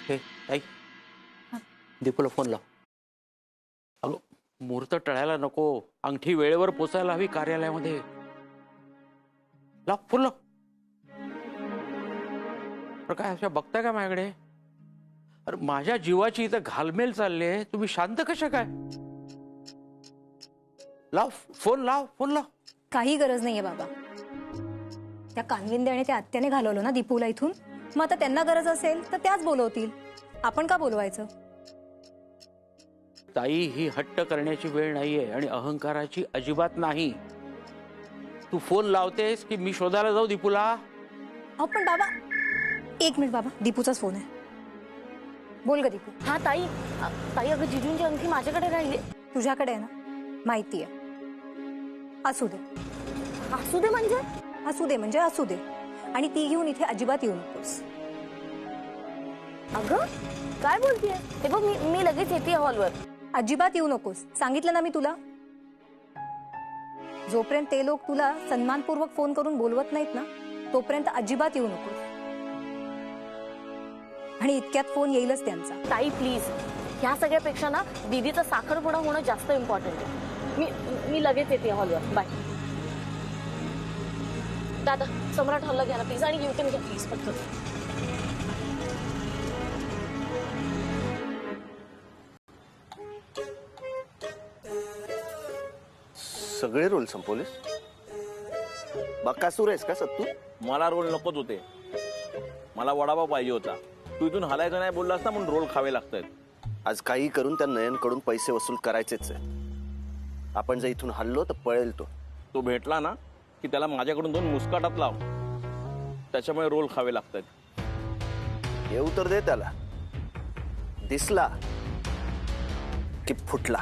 हे ताई, दीपूला फोन लाव. अगं मुहूर्त टळायला नको, अंगठी वेळेवर पोचायला हवी कार्यालयामध्ये. लाव फोन लाव. काय अशा बघताय का माझ्याकडे? अरे माझ्या जीवाची इथं घालमेल चालली आहे, तुम्ही शांत कशा काय? लाव फोन, लाव फोन लाव. काही गरज नाहीये बाबा. त्या कानविंदे आणि त्या आत्याने घालवलं ना दीपूला इथून. मग आता त्यांना गरज असेल तर त्याच बोलवतील, आपण का बोलवायचं? ताई, ही हट्ट करण्याची वेळ नाहीये आणि अहंकाराची अजिबात नाही. तू फोन लावतेस की मी शोधायला जाऊ दीपूला? अहो पण बाबा, एक मिनिट बाबा, दीपूचाच फोन आहे. बोल ग दीपू. हा ताई, ताई अगं जिजूंची अंगठी माझ्याकडे राहिली. तुझ्याकडे आहे ना, माहिती आहे. असू दे. असू दे म्हणजे? असू दे म्हणजे असू दे. आणि ती घेऊन इथे अजिबात येऊ नकोस. अगं काय बोलतेय? हे बघ, मी लगेच येते हॉलवर. अजिबात येऊ नकोस, सांगितलं ना मी तुला. जोपर्यंत ते लोक तुला सन्मानपूर्वक फोन करून बोलवत नाहीत ना, तोपर्यंत अजिबात येऊ नकोस. आणि इतक्यात फोन येईलच त्यांचा. ताई प्लीज, ह्या सगळ्यापेक्षा ना दीदीचा साखरपुडा होणं जास्त इम्पॉर्टंट आहे. मी लगेच येते हॉलवर. बाय. दादा, सम्राट हॉलला घ्या ना प्लीज, आणि येऊन घ्या प्लीज पटकन. सगळे रोल संपवलेस? बक्कासूर आहेस का सत्तू? मला रोल नकोच होते. मला वडापाव पाहिजे होता. तू इथून हलायचं नाही बोललास ना, म्हणून रोल खावे लागतायत. आज काही करून त्या नयनकडून पैसे वसूल करायचेच आहे. आपण जर इथून हल्लो तर पळेल तो. तो भेटला ना की त्याला माझ्याकडून 2 मुस्काटात लाव. त्याच्यामुळे रोल खावे लागतायत. येऊ तर दे त्याला. दिसला की फुटला.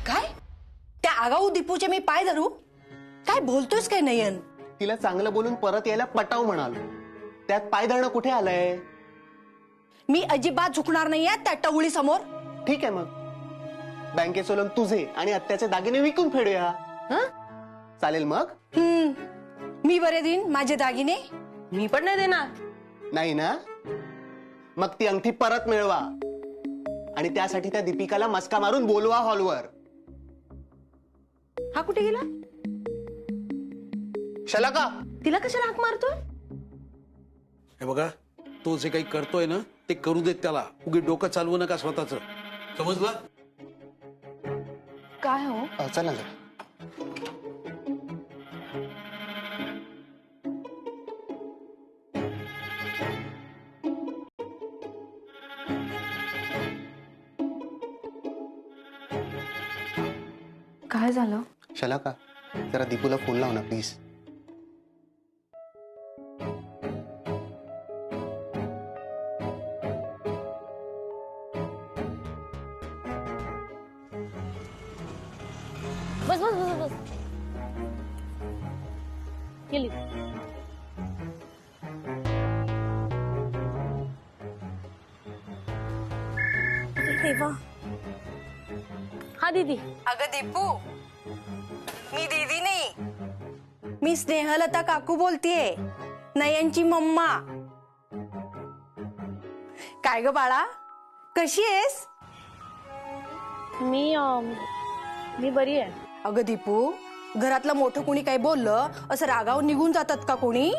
काय? त्या आगाऊ दीपूचे मी पाय धरू? काय बोलतोस काय नयन? तिला चांगलं बोलून परत यायला पटाव म्हणालो. त्यात पाय धरणं कुठे आलंय? मी अजिबात झुकणार नाहीये त्या टवळी समोर. ठीक आहे, मग बँकेचे लोन तुझे आणि आत्याचे दागिने विकून फेडूया. हं? चालेल मग? मी बरे देईन माझे दागिने? मी पण नाही देणार. नाही ना? मग ती अंगठी परत मिळवा आणि त्यासाठी त्या दीपिकाला मस्का मारून बोलवा हॉलवर. हा कुठे गेला? शलाका, तिला कशाला हाक मारतोय? हे बघा, तो जे काही करतोय ना ते करू देत त्याला. उगी डोकं चालवू नका स्वतःच. समजलं? काय हो? चला ना. काय झालं? शलाका, जरा दीपूला फोन लाव ना प्लीज. बस बस बस बस. केली. देवा. हा दीदी. अगं दीपू, मी दीदी नाही, मी स्नेहलता काकू बोलतेय, नयनची मम्मा. काय ग बाळा, कशी आहेस? मी बरी आहे. अगं दीपू, घरातलं मोठं कोणी काही बोललं असं रागावून निघून जातात का कोणी?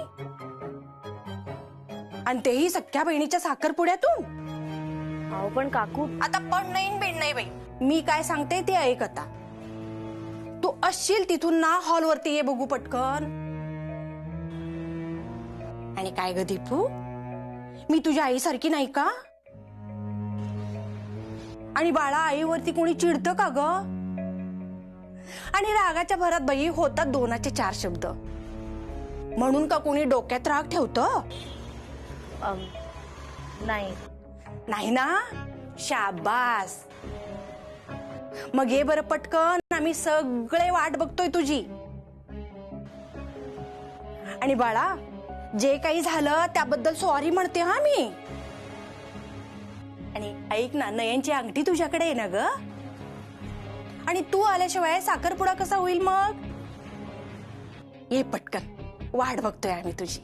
आणि तेही सख्ख्या बहिणीच्या साखरपुड्यातून? अहो पण काकू. आता पण नाही बेण नाही बाई, मी काय सांगते ते ऐक आता. तू असशील तिथून ना हॉलवरती ये बघू पटकन. आणि काय ग दीपू, मी तुझ्या आईसारखी नाही का? आणि बाळा, आईवरती कोणी चिडतं का ग? आणि रागाच्या भरात बाई होतात 2चे 4 शब्द, म्हणून का कोणी डोक्यात राग ठेवतं? नाही. नाही ना? शाबास. मग ये बरं पटकन, आम्ही सगळे वाट बघतोय तुझी. आणि बाळा, जे काही झालं त्याबद्दल सॉरी म्हणते हा मी. आणि ऐक ना, नयनची अंगठी तुझ्याकडे आहे ना ग? आणि तू आल्याशिवाय साखरपुडा कसा होईल मग? ये पटकन, वाट बघतोय आम्ही तुझी.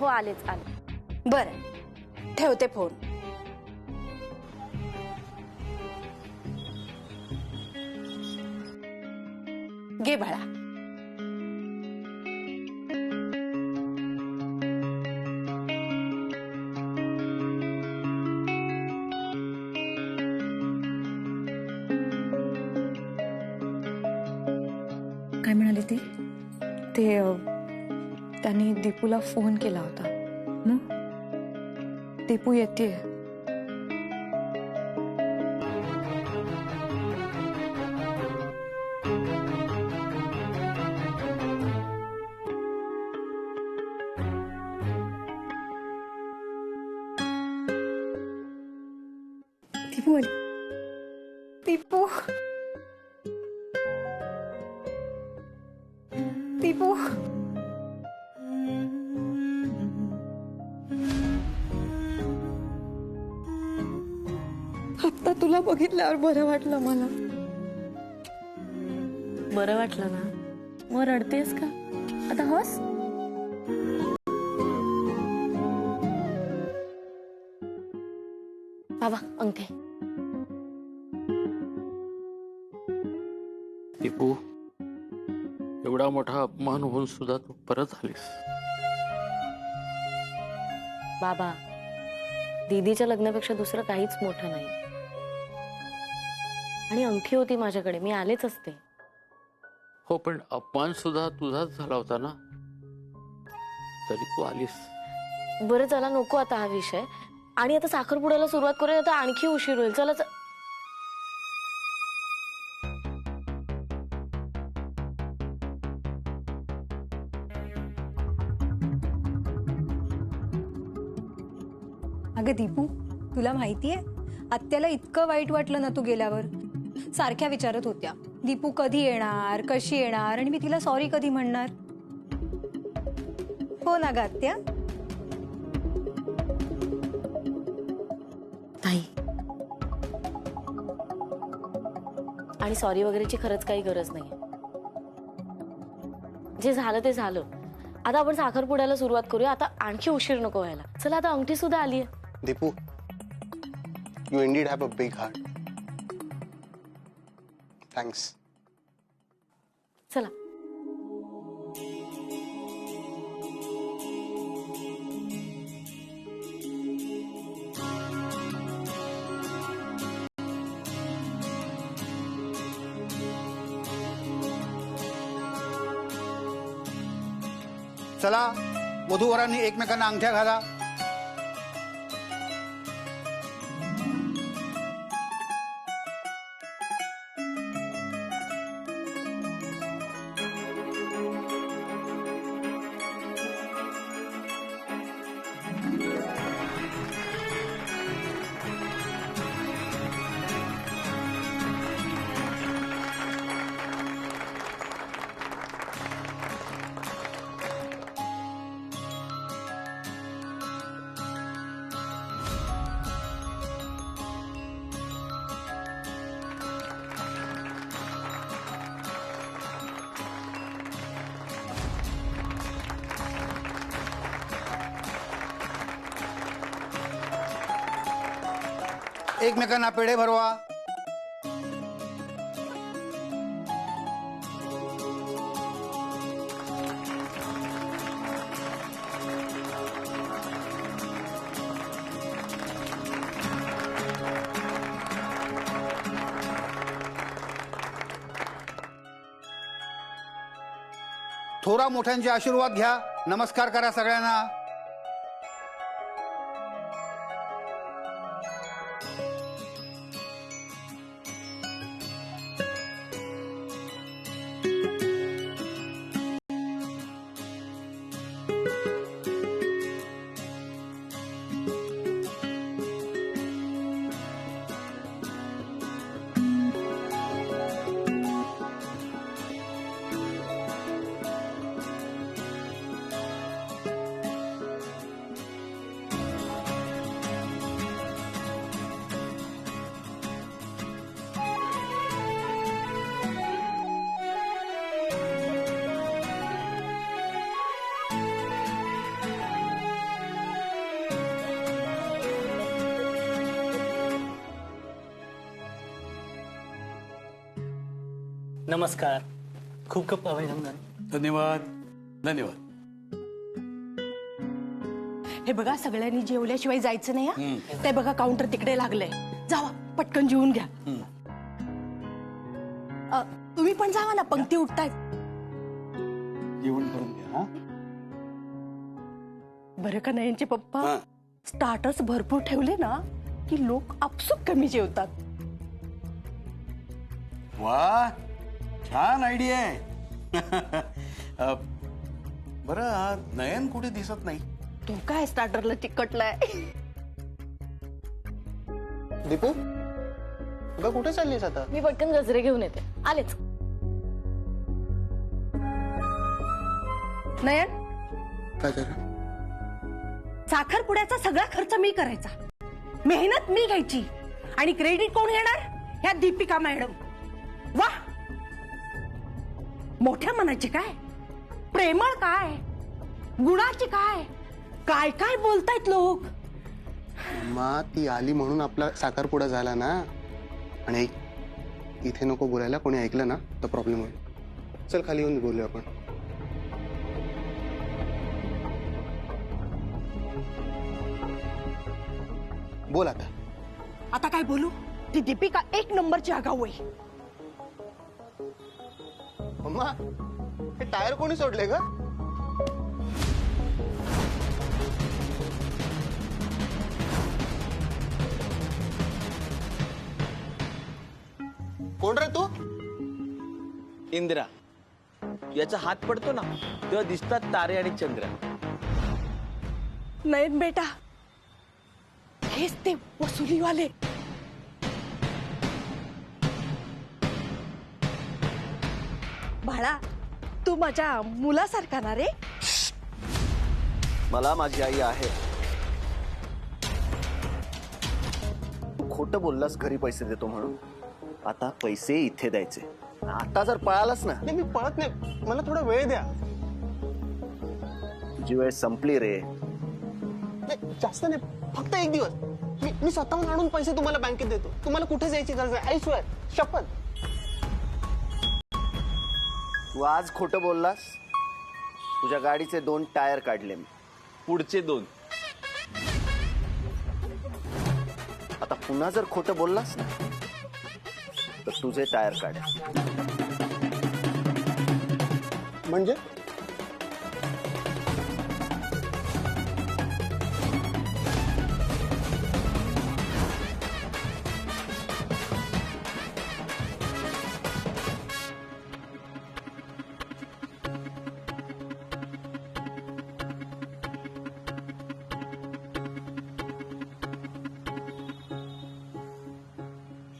हो आलेच आले. बरं ठेवते फोन. घे बाळा. काय म्हणाले ते ते त्यांनी दीपूला फोन केला होता. मग दीपू येते. दीपू आली. दीपू दीपू आता तुला बघितल्यावर बरं वाटलं मला. बरं वाटलं ना? मग रडतेस का? आता हस. बाबा अंगठे. दीपू, एवढा मोठा अपमान होऊन सुद्धा तू परत आलीस. बाबा दीदीच्या लग्नापेक्षा दुसरं काहीच मोठं नाही. आणि अंगठी होती माझ्याकडे, मी आलेच असते. हो, पण अपमान सुद्धा तुझाच झाला होता ना, तरी तू आलीस. बरं चला नको आता हा विषय. आणि आता साखरपुड्याला सुरुवात करूया, आता आणखी उशीर होईल. चला अगं दीपू, तुला माहितीये आत्याला इतकं वाईट वाटलं ना तू गेल्यावर. सारख्या विचारत होत्या दीपू कधी येणार, कशी येणार, आणि मी तिला सॉरी कधी म्हणणार. हो ना ग आत्या? ताई आणि सॉरी वगैरेची खरंच काही गरज नाही. जे झालं ते झालं. आता आपण साखरपुड्याला सुरुवात करूया. आता आणखी उशीर नको व्हायला. चला आता अंगठी सुद्धा आली आहे. Deepu, you indeed have a big heart. Thanks. चला. चला वधूवरांनी एकमेकांना अंगठ्या घाला. एकमेकांना पेढे भरवा. थोरा मोठ्यांचे आशीर्वाद घ्या. नमस्कार करा सगळ्यांना. नमस्कार. खूप खूप अभिनंदन. धन्यवाद धन्यवाद. हे बघा सगळ्यांनी जेवल्याशिवाय जायचं नाही हा. ते बघा काउंटर तिकडे लागलंय. जावा पटकन जेवून घ्या. तुम्ही पण जावा ना, पंक्ती उठतायत. जेवण करून घ्या. हा? बरं का नयनचे पप्पा, स्टार्टर्स भरपूर ठेवले ना की लोक आपसूक कमी जेवतात. वा, छान आयडिया आहे. बरं, आज नयन कुठे दिसत नाही. तो काय स्टार्टरला चिकटलाय. दीपू अगं कुठे चाललीस आता? मी पटकन गजरे घेऊन येते. आलेच. नयन, काय झालं? साखरपुड्याचा सगळा खर्च मी करायचा, मेहनत मी घ्यायची आणि क्रेडिट कोण घेणार? ह्या दीपिका मॅडम. वा, मोठ्या मनाची काय, प्रेमळ काय, गुणाची काय, काय काय बोलतायत लोक. मा ती आली म्हणून आपला साखरपुडा झाला ना. आणि इथे नको बोलायला, कोणी ऐकलं ना तर प्रॉब्लेम होईल. चल खाली येऊन बोलूया आपण. बोल आता. आता काय बोलू? ती दीपिका एक नंबरची आगाऊ आहे. मम्मा, हे टायर कोणी सोडले ग? कोण रे तू? इंदिरा. याचा हात पडतो ना तेव्हा दिसतात तारे आणि चंद्र. नयन बेटा, हेच ते वसुलीवाले. बाळा, तू माझ्या मुलासारखा ना रे. मला माझी आई आहे. खोटं बोललास घरी पैसे देतो म्हणून. आता पैसे इथे द्यायचे. आता जर पळालास ना. नाही, मी पळत नाही, मला थोडा वेळ द्या. तुझी वेळ संपली रे. नाही, जास्त नाही, फक्त एक दिवस. मी स्वतःहून आणून पैसे तुम्हाला बँकेत देतो. तुम्हाला कुठे जायची गरज आहे? आय स्वेअर, शपथ. तू आज खोटं बोललास. तुझ्या गाडीचे 2 टायर काढले मी. पुढचे 2. आता पुन्हा जर खोटं बोललास ना तर तुझे टायर काढ. म्हणजे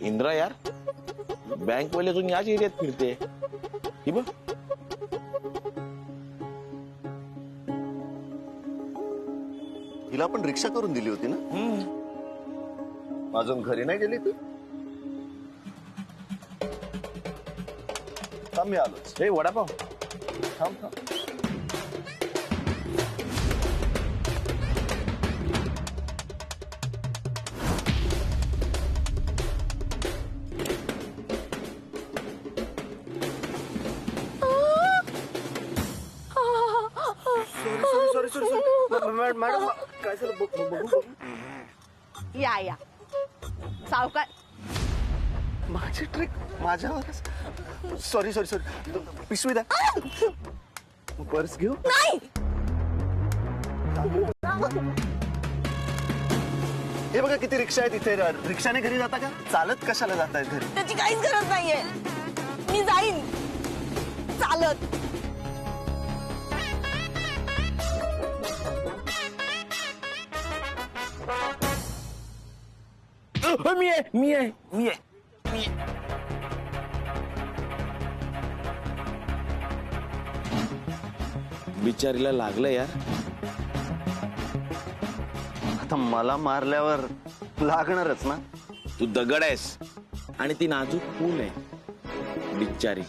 इंदिरा यार, बँक वाले अजून याच एरियात फिरते. ही बघ. हिला पण रिक्षा करून दिली होती ना. अजून घरी नाही गेली तू? थांब, मी आलोच. हे वडापाव. थांब थांब. सॉरी मॅडम, काय झालं? बघू. या सावकार. माझी ट्रिक माझ्यावरच. सॉरी. पिशवी द्या. पर्स घेऊ. नाही, हे बघा किती रिक्षा आहेत इथे. रिक्षाने घरी जाता का? चालत कशाला जातायत घरी? त्याची काहीच गरज नाहीये. मी जाईन चालत. मी आहे. बिचारीला लागलं यार. आता मला मारल्यावर लागणारच ना. तू दगड आहेस आणि ती नाजूक फूल आहे बिचारी.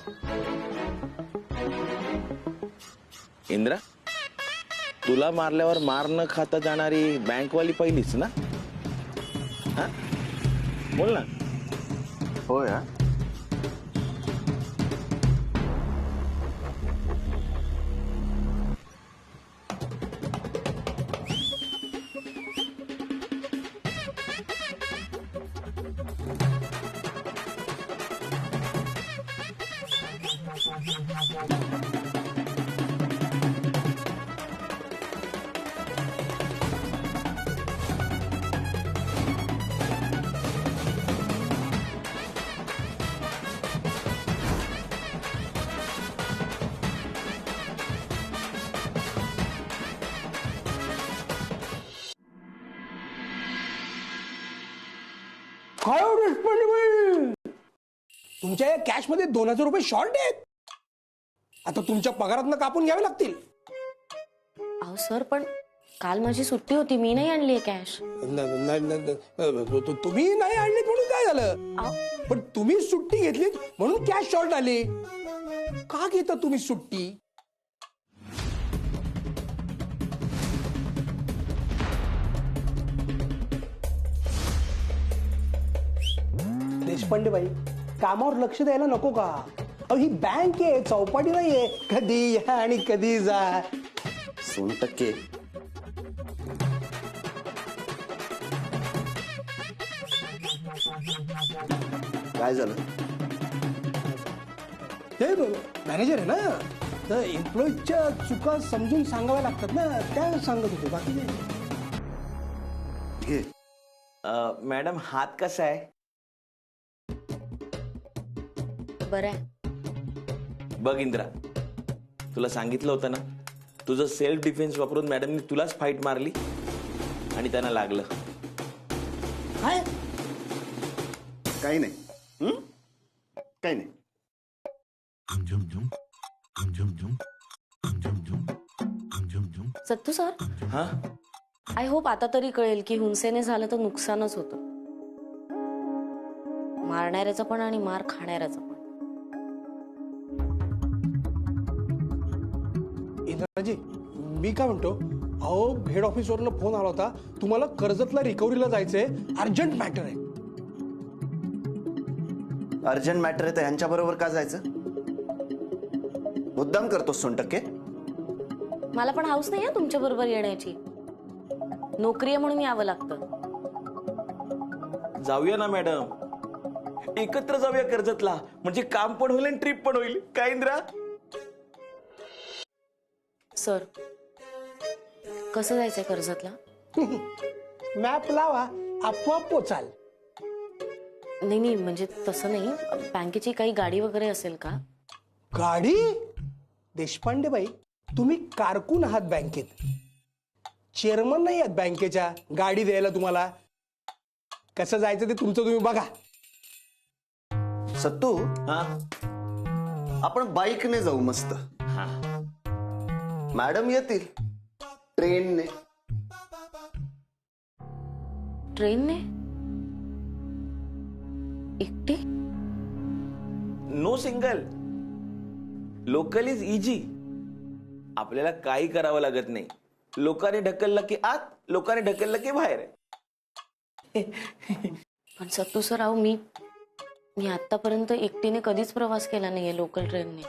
इंद्रा, तुला मारल्यावर मार न खाता जाणारी बँकवाली पहिलीच ना. हा, बोल ना. होय. काय हो देशपांडे भाई, तुमच्या या कॅश मध्ये 2000 रुपये शॉर्ट आहेत. आता तुमच्या पगारातनं कापून घ्यावे लागतील. अहो सर, पण काल माझी सुट्टी होती, मी नाही आणली कॅश. तुम्ही नाही आणली म्हणून काय झालं, पण तुम्ही सुट्टी घेतली म्हणून कॅश शॉर्ट आली. का घेता तुम्ही सुट्टी? देशपांडे भाई, कामावर लक्ष द्यायला नको का? अहो ही बँक आहे, चौपाटी नाहीये. कधी या आणि कधी जा. 100%. काय झालं? ते मॅनेजर आहे ना, तर एम्प्लॉईजच्या चुका समजून सांगाव्या लागतात ना, त्या सांगत होते. बाकी घे. मॅडम हात कसा आहे? बरं आहे. बघ इंद्रा, तुला सांगितलं होतं ना, तुझं सेल्फ डिफेन्स वापरून मॅडमनी तुलाच फाईट मारली आणि त्यांना लागलं. काय? काही नाही. काही नाही. सत्तू सर, हा, आय होप आता तरी कळेल की हुंसेने झालं तर नुकसानच होतं, मारणाऱ्याचं पण आणि मार खाणाऱ्याचं पण. इंद्राजी, मी काय म्हणतो, अहो हेड ऑफिस वरून फोन आला होता, तुम्हाला कर्जतला रिकव्हरीला जायचंय, अर्जंट मॅटर आहे. अर्जंट मॅटर आहे तर ह्यांच्या बरोबर का जायचं? मुद्दाम करतोस 100%. मला पण हाऊस नाही तुमच्या बरोबर येण्याची. नोकरी आहे म्हणून यावं लागतं. जाऊया ना मॅडम, एकत्र जाऊया कर्जतला, म्हणजे काम पण होईल आणि ट्रिप पण होईल. काय इंद्रा? सर, कसं जायचंय कर्जतला? मॅप लावा, आपोआप पोचाल. नाही, म्हणजे तसं नाही, बँकेची काही गाडी वगैरे असेल का? गाडी? देशपांडे बाई, तुम्ही कारकून आहात बँकेत, चेअरमन नाही आहात बँकेच्या गाडी द्यायला तुम्हाला. कसं जायचं ते तुमचं तुम्ही बघा. सत्तू, हा, आपण बाईकने जाऊ मस्त. हा, मॅडम येतील ट्रेनने. ट्रेनने? एकटी? No single. Local is easy. आपल्याला काही करावं लागत नाही. लोकांनी ढकललं की आत, लोकांनी ढकललं की बाहेर. पण सत्तू सर, अहो मी आतापर्यंत एकटीने कधीच प्रवास केला नाहीये लोकल ट्रेनने.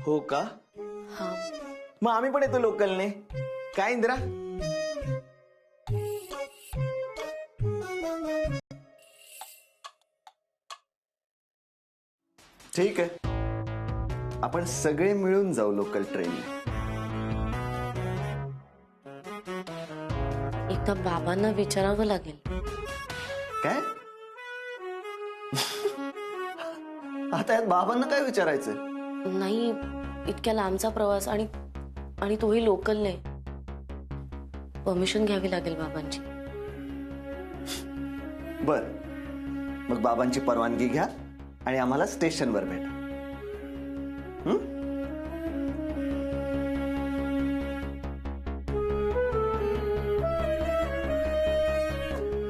हो का? हा. मग आम्ही पण येतो लोकलने. काय इंद्रा? ठीक आहे, आपण सगळे मिळून जाऊ लोकल ट्रेनने. एकदा बाबांना विचारावं लागेल. काय? आता यात बाबांना काय विचारायचं? नाही, इतक्या लांबचा प्रवास आणि तोही लोकलने. परमिशन घ्यावी लागेल बाबांची. बर, मग बाबांची परवानगी घ्या आणि आम्हाला स्टेशनवर भेटा.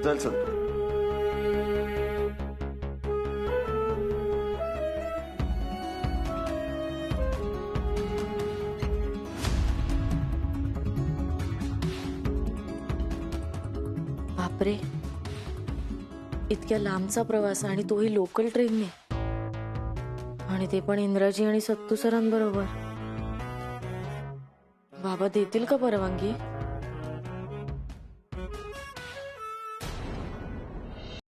चल चल. बापरे, इतक्या लांबचा प्रवास आणि तोही लोकल ट्रेनने, आणि ते पण इंद्राजी आणि सत्तू सरांबरोबर. बाबा देतील का परवानगी?